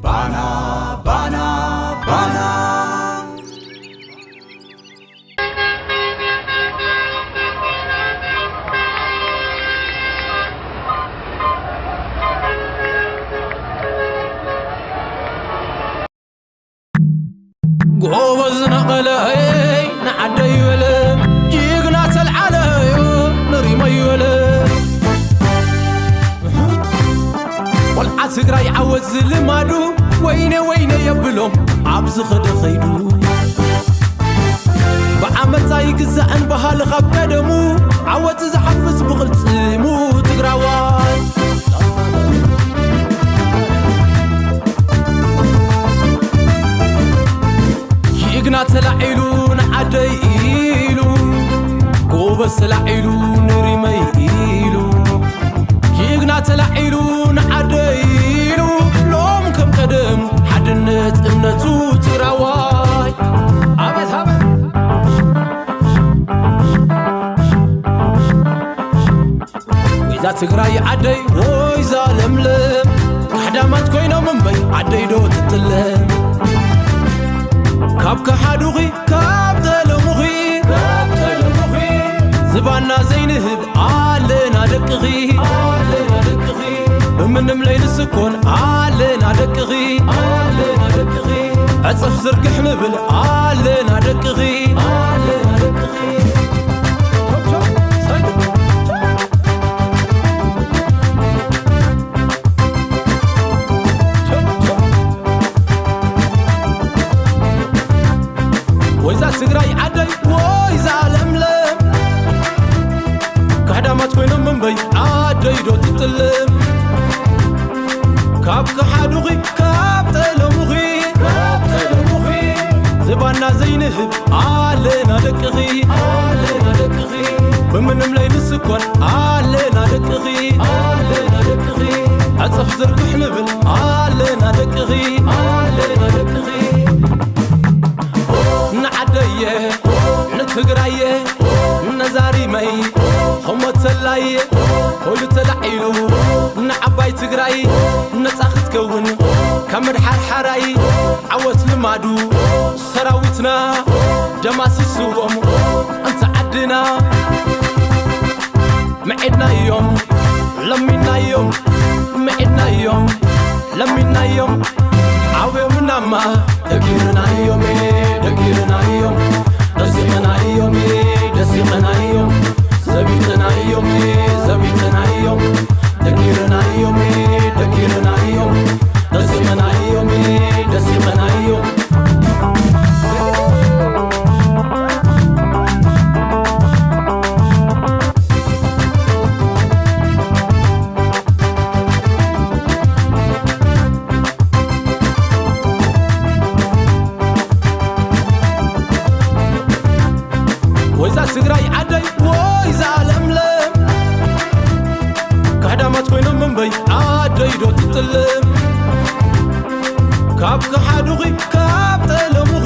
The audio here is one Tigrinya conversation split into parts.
Bana, bana, bana. ጎበዝ ነቐለይ ንዓደይ በለ ጅግና ተልዓለዮ ንሪመይ በለ ቆልዓ ትግራይ ዓወት ዝልማዱ ወይነ ወይነ የብሎም ኣብዚ ኸደ ኸይዱ ብዓመፃ ይግዛእን ባህሊ ኻብ ቀደሙ ዓወት ዝሓፍዝ ብቕልፂሙ ትግራዋይ ጅግና ተላዒሉ ንዓደይ ኢሉ ጎበዝ ተላዒሉ ንሪመይ ኢሉ ጅግና ተላዒሉ ንዓደይ ኢሉ ሎም ከም ቀደም ሓድነት እምነቱ ትግራዋይ ኣበት ኣበት ወይዛ ትግራይ ዓደይ ወይዛ ለምለም ካሕዳማት ኮይኖም እምበይ ዓደይ ዶ ትጥለም ካብ ከሓዱኺ ካብ ተለሙኺ ዝባና ዘይንህብ ኣለና ደቅኺ ብምንም ለይንስኮን ኣለና ደቅኺ ዕፅፍ ዝርግሕ ንብል ኣለና ደቅኺ ወይዛ ትግራይ ዓደይ ወይዛ ለምለም ካሕዳማት ኮይኖም እምበይ ዓደይ ዶ ትጥለም ካብ ከሓዱኺ ካብ ተለሙኺ ዝባና ዘይንህብ ኣለና ደቅኺ ብምንም ለይንስኮን ኣለና ደቅኺ ዕፅፍ ዝርግሕ ንብል ኣለና ደቅኺ ንዓደየ ንትግራየ ነዛሪመይ ኸሞተላየ ሆሉ ተላዒሉ ንዓባይ ትግራይ ነፃ ክትከውን ካብ ምድሓርሓራይ ዓወት ልማዱ ሰራዊትና ደማሲስዎም እንተ ዓድና መዒድናዮም ለሚናዮም መዒድናዮም ለሚናዮም ዓብዮምናማ ደጊርናዮም ደጊርናዮም ደሲቕናዮም ደሲቕናዮም ዘቢጥናዮም ዘቢጥናዮም ደጊርናዮም ደጊርናዮም ደሲቕናዮም ደሲቕናዮም ወይዛ ትግራይ ዓደይ ወይዛ ለምለም ካሕዳማት ኮይኖም እምበይ ዓደይ ዶ ትጥለም ካብ ከሓዱኺ ካብ ተለሙኺ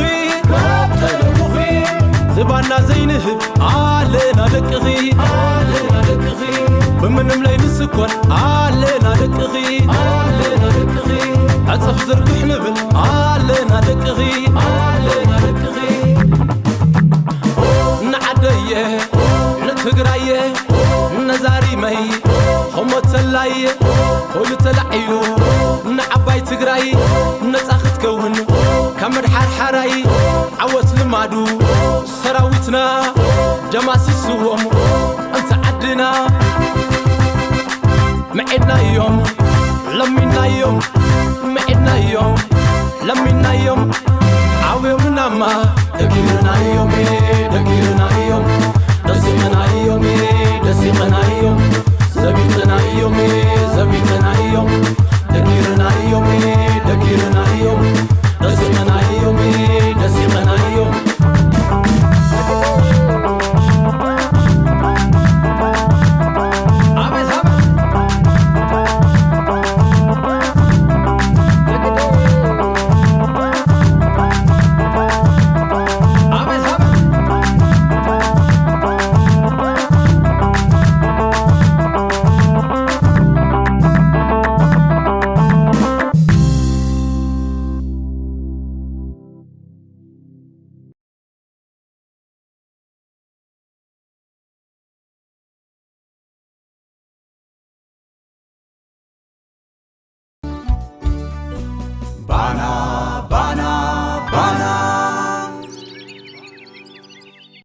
ዝባና ዘይንህብ ኣለና ደቅኺ ብምንም ለይንስኮን ኣለና ደቅኺ ዕፅፍ ዝርግሕ ንብል ኣለና ደቅኺ ንዓደየ ንትግራየ ነዛሪመይ ኸሞተላየ ሆሉ ተላዒሉ ንዓባይ ትግራይ ነፃ ክትከውን ካብ ምድሓርሓራይ ዓወት ልማዱ ሰራዊትና ደማሲስዎም እንተ ዓድና መዒድናዮም ለሚናዮም መዒድናዮም ለሚናዮም ዓብዮምናማ ደጊርናዮም ደጊርናዮም ደሲቕናዮም ደሲቕናዮም ዘቢጥናዮም ዘቢጥናዮም ደጊርናዮም ደጊርናዮም ደሲቕናዮም ደሲቕናዮም ባና